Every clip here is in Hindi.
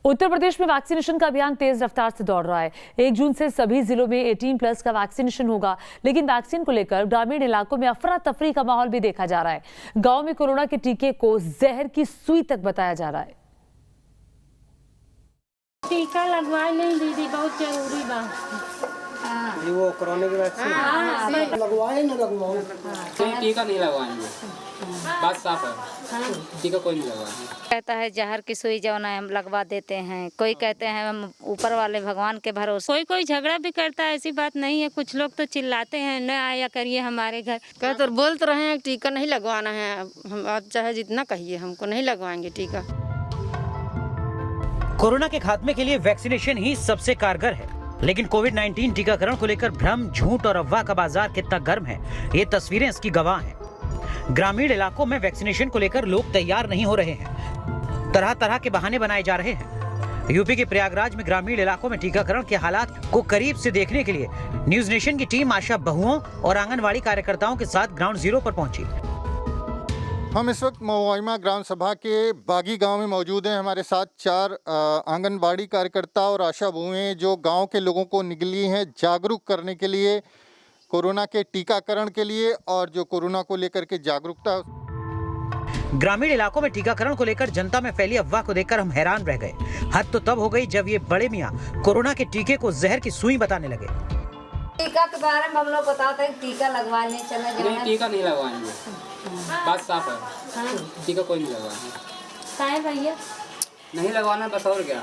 उत्तर प्रदेश में वैक्सीनेशन का अभियान तेज रफ्तार से दौड़ रहा है। 1 जून से सभी जिलों में 18+ का वैक्सीनेशन होगा, लेकिन वैक्सीन को लेकर ग्रामीण इलाकों में अफरा तफरी का माहौल भी देखा जा रहा है। गांव में कोरोना के टीके को जहर की सुई तक बताया जा रहा है। टीका लगवाए नहीं दीदी, बहुत जरूरी बा। जी वो कोरोना की वैक्सीन लगवाए ना लगवाओ, टीका नहीं लगवाएंगे, बात साफ है, टीका कोई नहीं लगवाएंगे। कहता है जहर की सुई जो ना हम लगवा देते हैं, कोई कहते हैं हम ऊपर वाले भगवान के भरोसे। कोई झगड़ा भी करता है, ऐसी बात नहीं है। कुछ लोग तो चिल्लाते हैं न आया करिए हमारे घर। कहते तो बोल तो रहे हैं टीका नहीं लगवाना है, हम आप चाहे जितना कहिए हमको नहीं लगवाएंगे टीका। कोरोना के खात्मे के लिए वैक्सीनेशन ही सबसे कारगर है, लेकिन कोविड-19 टीकाकरण को लेकर भ्रम, झूठ और अफवाह का बाजार कितना गर्म है, ये तस्वीरें इसकी गवाह हैं। ग्रामीण इलाकों में वैक्सीनेशन को लेकर लोग तैयार नहीं हो रहे हैं, तरह तरह के बहाने बनाए जा रहे हैं। यूपी के प्रयागराज में ग्रामीण इलाकों में टीकाकरण के हालात को करीब से देखने के लिए न्यूज नेशन की टीम आशा बहुओं और आंगनवाड़ी कार्यकर्ताओं के साथ ग्राउंड जीरो पर पहुंची। हम इस वक्त महुआइमा ग्राम सभा के बागी गांव में मौजूद हैं। हमारे साथ 4 आंगनबाड़ी कार्यकर्ता और आशा बहुएं जो गांव के लोगों को निकली हैं जागरूक करने के लिए, कोरोना के टीकाकरण के लिए, और जो कोरोना को लेकर के जागरूकता। ग्रामीण इलाकों में टीकाकरण को लेकर जनता में फैली अफवाह को देखकर हम हैरान रह गए। हद तो तब हो गई जब ये बड़े मियाँ कोरोना के टीके को जहर की सुई बताने लगे। टीका के बारे में हम लोग बताते हैं टीका लगवाने चले नहीं, टीका नहीं लगवाएंगे, बात साफ है, टीका कोई नहीं लगवाएंगे। काहे भैया नहीं लगवाना बस, और क्या।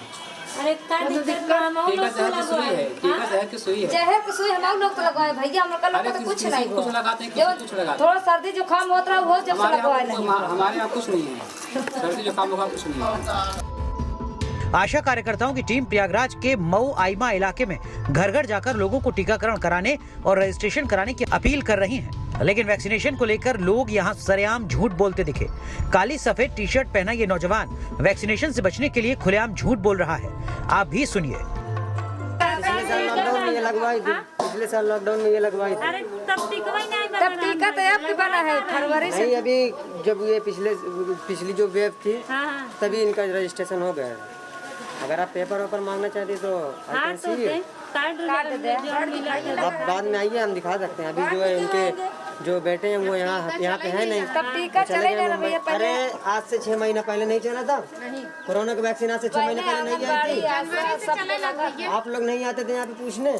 अरे का दिक्कत बा, हम टीका जहर की सुई है, टीका जहर की सुई है। जहर की सुई हम लोग तो लगवाए भैया, हम लोग तो कुछ नहीं कुछ लगाते हैं, कुछ लगाते हैं। थोड़ा सर्दी जुकाम होता है वो जब से लगवाए नहीं। हमारे यहाँ कुछ नहीं है, सर्दी जुकाम होगा कुछ नहीं है। आशा कार्यकर्ताओं की टीम प्रयागराज के महुआइमा इलाके में घर घर जाकर लोगों को टीकाकरण कराने और रजिस्ट्रेशन कराने की अपील कर रही हैं, लेकिन वैक्सीनेशन को लेकर लोग यहां सरेआम झूठ बोलते दिखे। काली सफेद टी शर्ट पहना ये नौजवान वैक्सीनेशन से बचने के लिए खुलेआम झूठ बोल रहा है। आप भी सुनिए। लॉकडाउन में ये लगवाई थी, पिछले साल लॉकडाउन में ये लगवाई थी। अरे तब टीका ही नहीं तब टीका तो अब बना है फरवरी से। नहीं, अभी जब ये पिछली जो वेव थी तभी इनका रजिस्ट्रेशन हो गया है। अगर आप पेपर वेपर मांगना चाहते तो कार्ड दे बाद में आइए, हम दिखा सकते हैं। अभी जो है उनके जो बेटे हैं वो यहाँ पे है नहीं। तब टीका चले जाना भैया। अरे आज से 6 महीना पहले नहीं चला था कोरोना का वैक्सीन, आज से 6 महीने पहले नहीं आई थी। आप लोग नहीं आते थे यहाँ पे पूछने,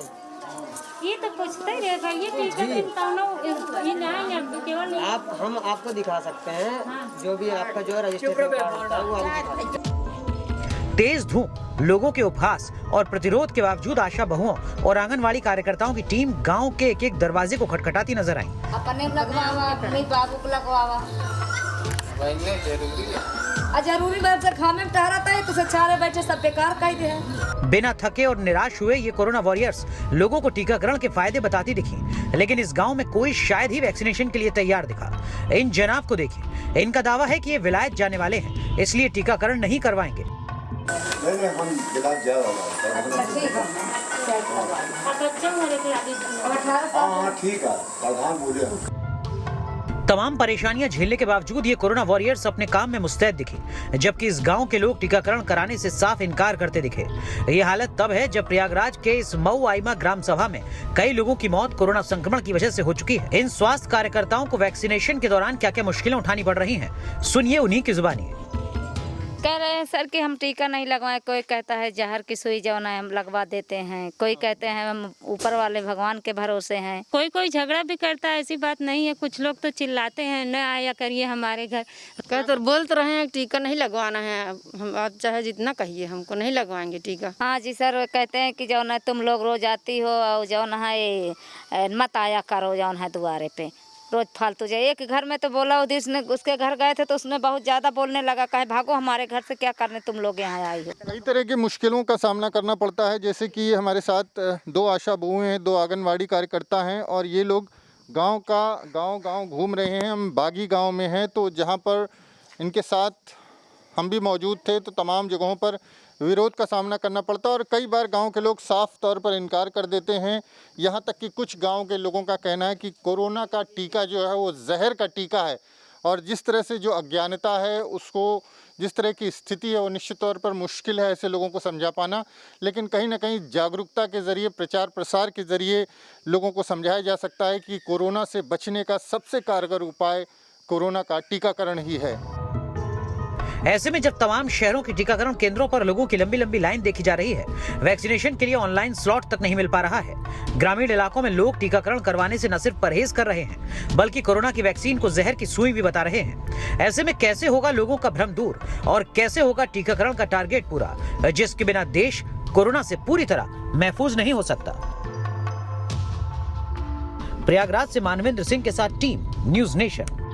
ये तो पूछते ही रहे भैया। केवल हम आपको दिखा सकते हैं जो भी आपका जो रजिस्ट्रेशन कार्ड होता है वो हम दिखा सकते हैं। तेज धूप, लोगों के उपहास और प्रतिरोध के बावजूद आशा बहुओं और आंगनवाड़ी कार्यकर्ताओं की टीम गांव के एक एक दरवाजे को खटखटाती नजर आई। अपने लगवावा, अपने बाबू को लगवावा, जरूरी बात से खाने में ठहराता है तो सारे बैठे सब बेकार कर दे। बिना थके और निराश हुए ये कोरोना वॉरियर्स लोगों को टीकाकरण के फायदे बताती दिखी, लेकिन इस गांव में कोई शायद ही वैक्सीनेशन के लिए तैयार दिखा। इन जनाब को देखिए, इनका दावा है कि ये विलायत जाने वाले हैं, इसलिए टीकाकरण नहीं करवाएंगे। नहीं हम इलाज ज्यादा ठीक है, प्रधान बोले। तमाम परेशानियां झेलने के बावजूद ये कोरोना वॉरियर्स अपने काम में मुस्तैद दिखे, जबकि इस गांव के लोग टीकाकरण कराने से साफ इनकार करते दिखे। ये हालत तब है जब प्रयागराज के इस महुआइमा ग्राम सभा में कई लोगों की मौत कोरोना संक्रमण की वजह से हो चुकी है। इन स्वास्थ्य कार्यकर्ताओं को वैक्सीनेशन के दौरान क्या क्या मुश्किलें उठानी पड़ रही है, सुनिए उन्हीं की जुबानी। कह रहे हैं सर कि हम टीका नहीं लगवाए। कोई कहता है जहर की सुई जो ना हम लगवा देते हैं, कोई कहते हैं हम ऊपर वाले भगवान के भरोसे हैं। कोई झगड़ा भी करता है, ऐसी बात नहीं है। कुछ लोग तो चिल्लाते हैं न आया करिए हमारे घर। कहते तो बोल तो रहे हैं टीका नहीं लगवाना है, हम आप चाहे जितना कहिए हमको नहीं लगवाएंगे टीका। हाँ जी सर, कहते हैं कि जो ना तुम लोग रोज आती हो और जो ना है मत आया करो जो है द्वारे पे रोज फालतू जाए। एक घर में तो बोला उसके घर गए थे तो उसने बहुत ज़्यादा बोलने लगा, कहे भागो हमारे घर से, क्या करने तुम लोग यहाँ आई हो। कई तरह की मुश्किलों का सामना करना पड़ता है, जैसे कि हमारे साथ 2 आशा बहुएं हैं, 2 आंगनवाड़ी कार्यकर्ता हैं, और ये लोग गांव घूम रहे हैं। हम बागी गांव में हैं, तो जहां पर इनके साथ हम भी मौजूद थे, तो तमाम जगहों पर विरोध का सामना करना पड़ता है और कई बार गांव के लोग साफ तौर पर इनकार कर देते हैं। यहां तक कि कुछ गांव के लोगों का कहना है कि कोरोना का टीका जो है वो जहर का टीका है और जिस तरह से जो अज्ञानता है उसको, जिस तरह की स्थिति है वो निश्चित तौर पर मुश्किल है ऐसे लोगों को समझा पाना, लेकिन कहीं ना कहीं जागरूकता के ज़रिए, प्रचार प्रसार के ज़रिए लोगों को समझाया जा सकता है कि कोरोना से बचने का सबसे कारगर उपाय कोरोना का टीकाकरण ही है। ऐसे में जब तमाम शहरों के टीकाकरण केंद्रों पर लोगों की लंबी लंबी लाइन देखी जा रही है, वैक्सीनेशन के लिए ऑनलाइन स्लॉट तक नहीं मिल पा रहा है, ग्रामीण इलाकों में लोग टीकाकरण करवाने से न सिर्फ परहेज कर रहे हैं बल्कि कोरोना की वैक्सीन को जहर की सुई भी बता रहे हैं। ऐसे में कैसे होगा लोगों का भ्रम दूर और कैसे होगा टीकाकरण का टारगेट पूरा, जिसके बिना देश कोरोना से पूरी तरह महफूज नहीं हो सकता। प्रयागराज से मानवेंद्र सिंह के साथ टीम न्यूज़ नेशन।